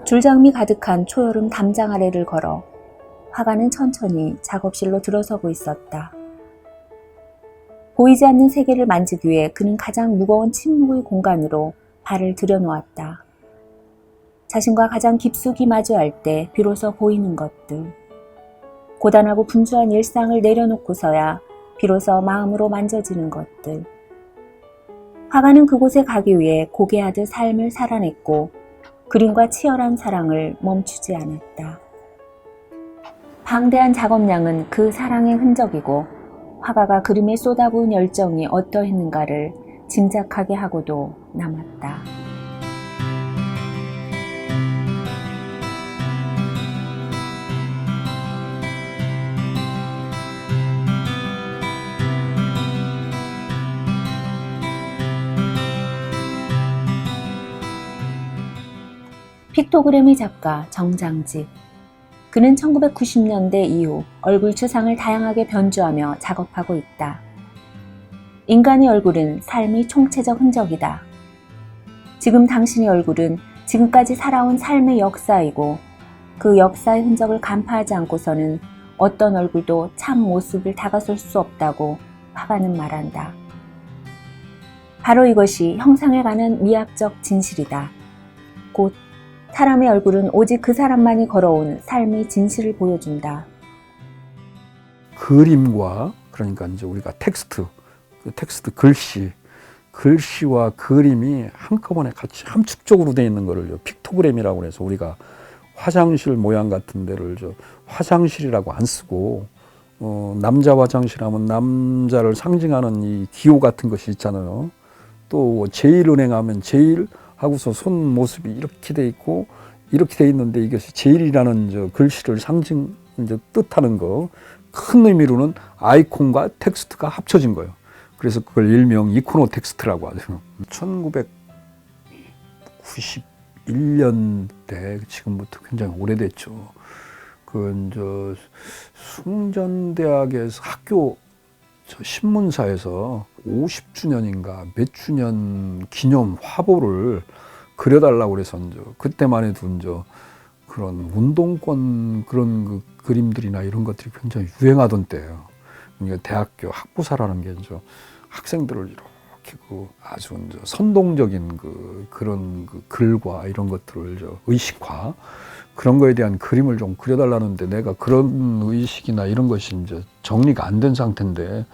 줄장미 가득한 초여름 담장 아래를 걸어 화가는 천천히 작업실로 들어서고 있었다. 보이지 않는 세계를 만지기 위해 그는 가장 무거운 침묵의 공간으로 발을 들여놓았다. 자신과 가장 깊숙이 마주할 때 비로소 보이는 것들. 고단하고 분주한 일상을 내려놓고서야 비로소 마음으로 만져지는 것들. 화가는 그곳에 가기 위해 고개하듯 삶을 살아냈고 그림과 치열한 사랑을 멈추지 않았다. 방대한 작업량은 그 사랑의 흔적이고 화가가 그림에 쏟아부은 열정이 어떠했는가를 짐작하게 하고도 남았다. 픽토그래미 작가 정장직. 그는 1990년대 이후 얼굴 추상을 다양하게 변주하며 작업하고 있다. 인간의 얼굴은 삶의 총체적 흔적이다. 지금 당신의 얼굴은 지금까지 살아온 삶의 역사이고 그 역사의 흔적을 간파하지 않고서는 어떤 얼굴도 참 모습을 다가설 수 없다고 화가는 말한다. 바로 이것이 형상에 관한 미학적 진실이다. 곧 사람의 얼굴은 오직 그 사람만이 걸어온 삶의 진실을 보여준다. 그림과 그러니까 이제 우리가 텍스트 글씨와 그림이 한꺼번에 같이 함축적으로 되어 있는 거를 픽토그램이라고 해서 우리가 화장실 모양 같은 데를 화장실이라고 안 쓰고 남자 화장실 하면 남자를 상징하는 이 기호 같은 것이 있잖아요. 또 제일은행 하면 제일 하고서 손 모습이 이렇게 돼 있고 이렇게 돼 있는데 이것이 제일이라는 글씨를 상징 뜻하는 거 큰 의미로는 아이콘과 텍스트가 합쳐진 거예요. 그래서 그걸 일명 이코노 텍스트라고 하죠. 1991년대 지금부터 굉장히 오래됐죠. 숭전대학에서 학교 신문사에서 50주년인가 몇 주년 기념 화보를 그려달라고 그래서 그때만 해도 그런 운동권 그런 그림들이나 이런 것들이 굉장히 유행하던 때예요. 그러니까 대학교 학부사라는 게 학생들을 이렇게 아주 선동적인 그런 글과 이런 것들을 의식화 그런 거에 대한 그림을 좀 그려달라는데 내가 그런 의식이나 이런 것이 정리가 안 된 상태인데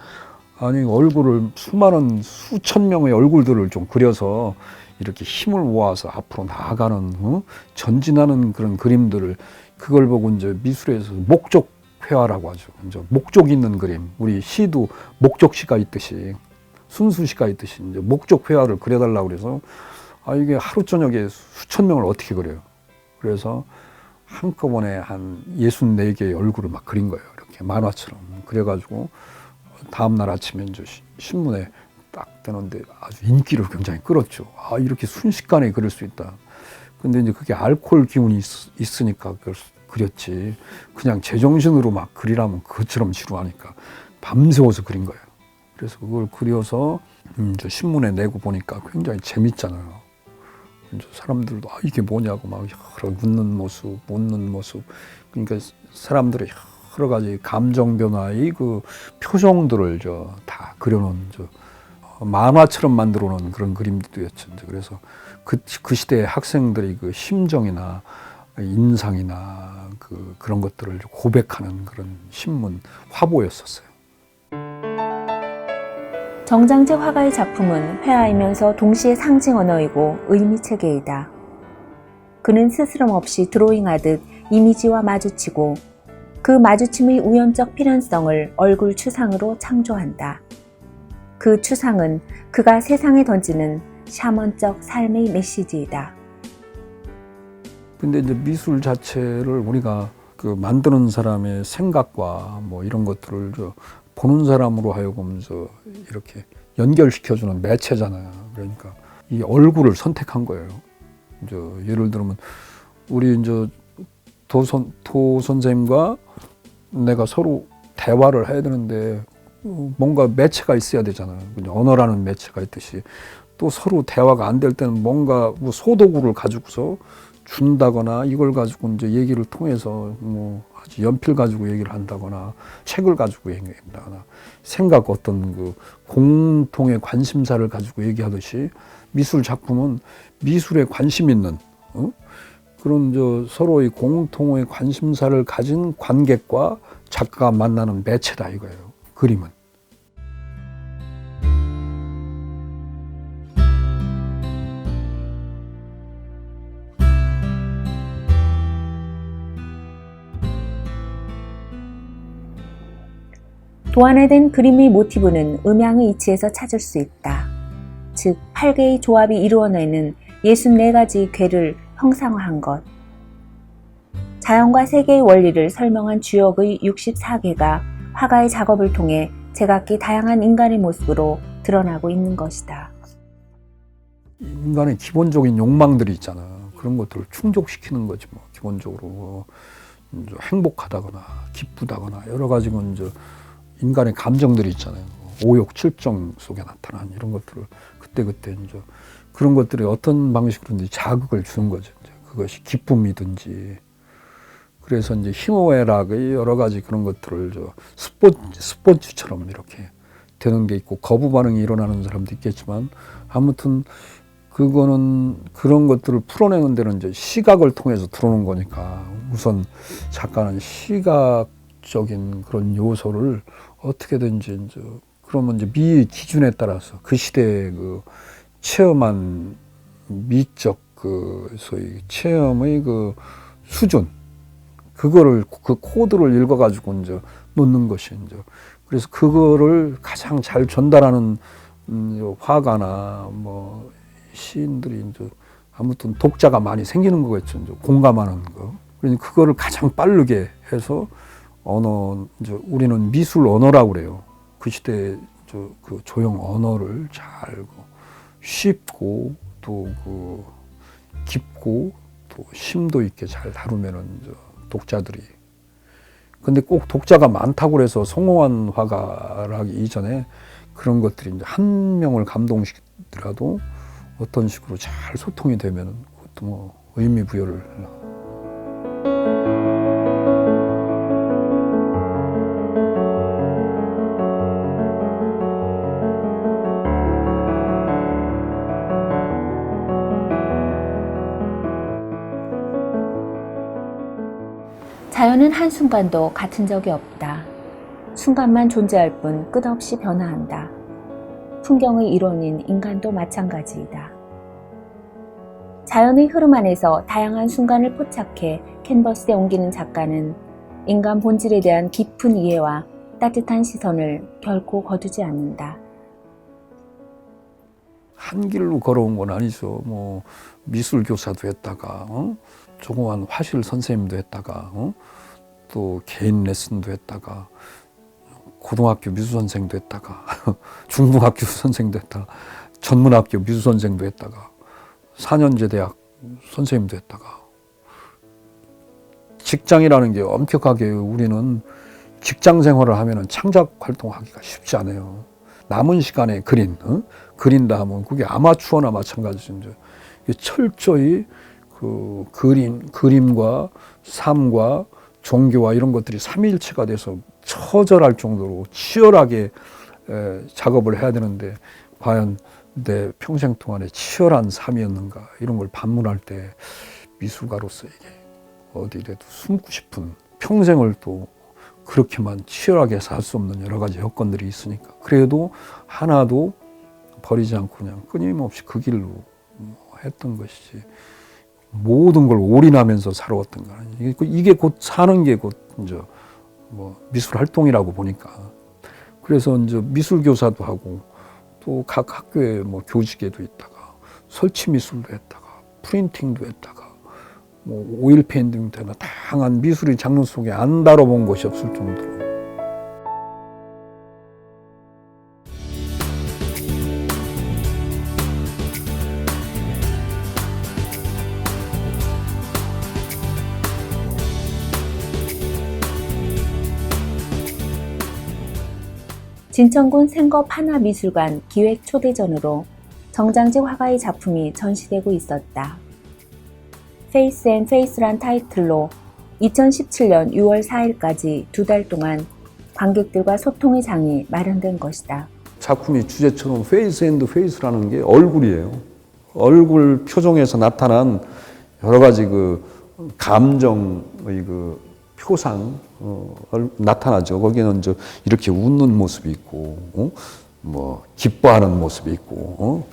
아니 얼굴을 수많은 수천 명의 얼굴들을 좀 그려서 이렇게 힘을 모아서 앞으로 나아가는 전진하는 그런 그림들을 그걸 보고 미술에서 목적 회화라고 하죠. 목적 있는 그림. 우리 시도 목적시가 있듯이 순수시가 있듯이 목적 회화를 그려달라고 그래서 이게 하루 저녁에 수천 명을 어떻게 그려요. 그래서 한꺼번에 한 64개의 얼굴을 막 그린 거예요. 이렇게 만화처럼 그려가지고 다음날 아침에 신문에 딱 되는데 아주 인기를 굉장히 끌었죠. 이렇게 순식간에 그릴 수 있다. 근데 그게 알코올 기운이 있으니까 그걸 그렸지. 그냥 제정신으로 막 그리라면 그것처럼 지루하니까 밤새워서 그린 거예요. 그래서 그걸 그려서 신문에 내고 보니까 굉장히 재밌잖아요. 사람들도 이게 뭐냐고 막 여러 웃는 모습. 그러니까 사람들의 여러 가지 감정 변화의 그 표정들을 다 그려놓은 만화처럼 만들어 놓은 그런 그림들이었죠. 그래서 그 시대의 학생들의 그 심정이나 인상이나 그런 것들을 고백하는 그런 신문 화보였었어요. 정장제 화가의 작품은 회화이면서 동시에 상징 언어이고 의미 체계이다. 그는 스스럼 없이 드로잉하듯 이미지와 마주치고 그 마주침의 우연적 필연성을 얼굴 추상으로 창조한다. 그 추상은 그가 세상에 던지는 샤먼적 삶의 메시지이다. 근데 미술 자체를 우리가 만드는 사람의 생각과 이런 것들을 보는 사람으로 하여금 이렇게 연결시켜주는 매체잖아요. 그러니까 이 얼굴을 선택한 거예요. 예를 들면 우리 도 선생님과 내가 서로 대화를 해야 되는데 뭔가 매체가 있어야 되잖아요. 언어라는 매체가 있듯이 또 서로 대화가 안 될 때는 뭔가 소도구를 가지고서 준다거나 이걸 가지고 이제 얘기를 통해서 뭐 아주 연필 가지고 얘기를 한다거나 책을 가지고 얘기한다거나 생각 어떤 그 공통의 관심사를 가지고 얘기하듯이 미술 작품은 미술에 관심 있는 그런 서로의 공통의 관심사를 가진 관객과 작가가 만나는 매체다 이거예요. 그림은. 도안화된 그림의 모티브는 음양의 이치에서 찾을 수 있다. 즉 8개의 조합이 이루어내는 64가지 궤를 형상화한 것. 자연과 세계의 원리를 설명한 주역의 64개가 화가의 작업을 통해 제각기 다양한 인간의 모습으로 드러나고 있는 것이다. 인간의 기본적인 욕망들이 있잖아. 그런 것들을 충족시키는 거지 뭐. 기본적으로 행복하다거나 기쁘다거나 여러 가지 인간의 감정들이 있잖아요. 오욕, 칠정 속에 나타난 이런 것들을 그때 이제 그런 것들이 어떤 방식으로든지 자극을 주는 거죠. 이제 그것이 기쁨이든지. 그래서 이제 희노애락의 여러 가지 그런 것들을 스포츠처럼 이렇게 되는 게 있고 거부 반응이 일어나는 사람도 있겠지만 아무튼 그거는 그런 것들을 풀어내는 데는 이제 시각을 통해서 들어오는 거니까 우선 작가는 시각적인 그런 요소를 어떻게든지 이제 그러면 이제 미의 기준에 따라서 그 시대의 그 체험한 미적 그 소위 체험의 그 수준 그거를 그 코드를 읽어가지고 이제 놓는 것이 이제 그래서 그거를 가장 잘 전달하는 화가나 뭐 시인들이 이제 아무튼 독자가 많이 생기는 거겠죠. 이제 공감하는 거. 그러니까 그거를 가장 빠르게 해서 언어 이제 우리는 미술 언어라고 그래요. 그 시대의 그 조형 언어를 잘 쉽고 또 그 깊고 또 심도 있게 잘 다루면은 독자들이 근데 꼭 독자가 많다고 해서 성공한 화가라기 이전에 그런 것들이 이제 한 명을 감동시키더라도 어떤 식으로 잘 소통이 되면은 그것도 뭐 의미 부여를 자연은 한순간도 같은 적이 없다. 순간만 존재할 뿐 끝없이 변화한다. 풍경의 일원인 인간도 마찬가지이다. 자연의 흐름 안에서 다양한 순간을 포착해 캔버스에 옮기는 작가는 인간 본질에 대한 깊은 이해와 따뜻한 시선을 결코 거두지 않는다. 한 길로 걸어온 건 아니죠. 뭐 미술 교사도 했다가 조그만 화실 선생님도 했다가 또 개인 레슨도 했다가 고등학교 미술 선생도 했다가 중등학교 선생도 했다가 전문학교 미술 선생도 했다가 4년제 대학 선생님도 했다가 직장이라는 게 엄격하게 우리는 직장 생활을 하면은 창작 활동하기가 쉽지 않아요. 남은 시간에 그린다 하면 그게 아마추어나 마찬가지죠. 철저히 그 그림과 삶과 종교와 이런 것들이 삼위일체가 돼서 처절할 정도로 치열하게 작업을 해야 되는데 과연 내 평생 동안에 치열한 삶이었는가 이런 걸 반문할 때 미술가로서 이게 어디라도 숨고 싶은 평생을 또 그렇게만 치열하게 살 수 없는 여러 가지 여건들이 있으니까 그래도 하나도 버리지 않고 그냥 끊임없이 그 길로 했던 것이지 모든 걸 올인하면서 살아왔던 거 아니에요. 이게 곧 사는 게 곧 이제 뭐 미술 활동이라고 보니까 그래서 이제 미술 교사도 하고 또 각 학교에 뭐 교직에도 있다가 설치 미술도 했다가 프린팅도 했다가 뭐 오일 페인팅도 했나 다양한 미술의 장르 속에 안 다뤄본 것이 없을 정도로. 진천군 생겁 한화미술관 기획 초대전으로 정장직 화가의 작품이 전시되고 있었다. 페이스 앤 페이스란 타이틀로 2017년 6월 4일까지 2달 동안 관객들과 소통의 장이 마련된 것이다. 작품이 주제처럼 페이스 앤드 페이스라는 게 얼굴이에요. 얼굴 표정에서 나타난 여러 가지 그 감정의 그 표상 나타나죠. 거기는 이렇게 웃는 모습이 있고, 뭐 기뻐하는 모습이 있고,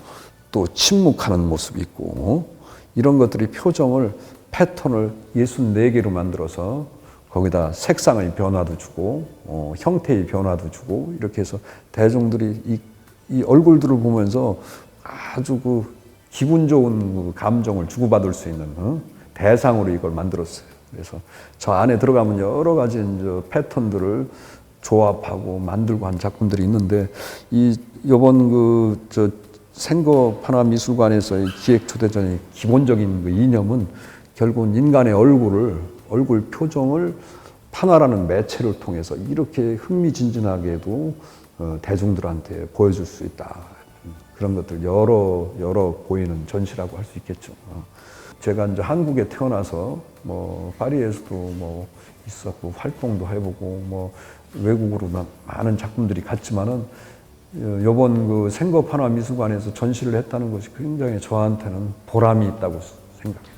또 침묵하는 모습이 있고, 이런 것들이 표정을 패턴을 64개로 만들어서 거기다 색상의 변화도 주고 형태의 변화도 주고 이렇게 해서 대중들이 이 얼굴들을 보면서 아주 그 기분 좋은 그 감정을 주고받을 수 있는 대상으로 이걸 만들었어요. 그래서 저 안에 들어가면 여러 가지 이제 패턴들을 조합하고 만들고 한 작품들이 있는데 이번 생거 판화 미술관에서의 기획 초대전의 기본적인 그 이념은 결국은 인간의 얼굴 표정을 판화라는 매체를 통해서 이렇게 흥미진진하게도 대중들한테 보여줄 수 있다. 그런 것들 여러 보이는 전시라고 할 수 있겠죠. 제가 이제 한국에 태어나서 뭐 파리에서도 뭐 있었고 활동도 해보고 뭐 외국으로 많은 작품들이 갔지만은 이번 그 생거 판화 미술관에서 전시를 했다는 것이 굉장히 저한테는 보람이 있다고 생각해요.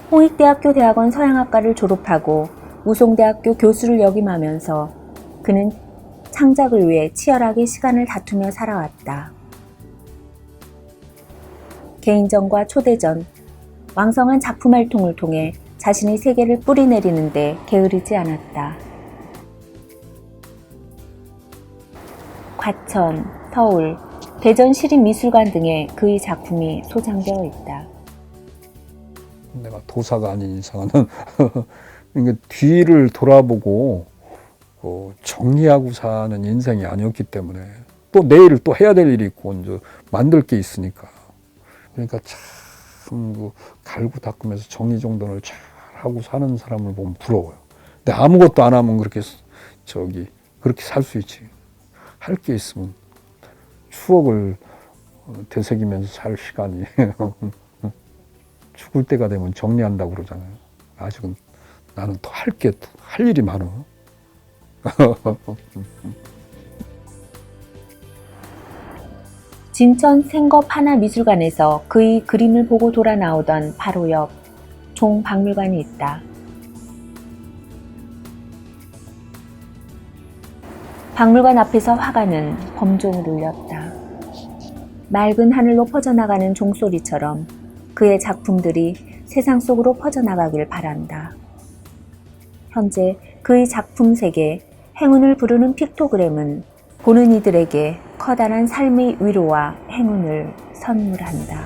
홍익대학교 대학원 서양학과를 졸업하고 우송대학교 교수를 역임하면서 그는 창작을 위해 치열하게 시간을 다투며 살아왔다. 개인전과 초대전, 왕성한 작품 활동을 통해 자신의 세계를 뿌리내리는데 게으르지 않았다. 과천, 서울, 대전 시립미술관 등에 그의 작품이 소장되어 있다. 내가 도사가 아닌 이상은 그러니까 뒤를 돌아보고 정리하고 사는 인생이 아니었기 때문에 또 내일 또 해야 될 일이 있고 이제 만들 게 있으니까 그러니까 참 갈고 닦으면서 정리정돈을 잘 하고 사는 사람을 보면 부러워요. 근데 아무것도 안 하면 그렇게 살 수 있지. 할 게 있으면 추억을 되새기면서 살 시간이 죽을 때가 되면 정리한다고 그러잖아요. 아직은 나는 더 할 일이 많아. 진천 생거 판화 미술관에서 그의 그림을 보고 돌아 나오던 바로 옆 종박물관이 있다. 박물관 앞에서 화가는 범종을 울렸다. 맑은 하늘로 퍼져나가는 종소리처럼 그의 작품들이 세상 속으로 퍼져나가길 바란다. 현재 그의 작품 세계 행운을 부르는 픽토그램은 보는 이들에게 커다란 삶의 위로와 행운을 선물한다.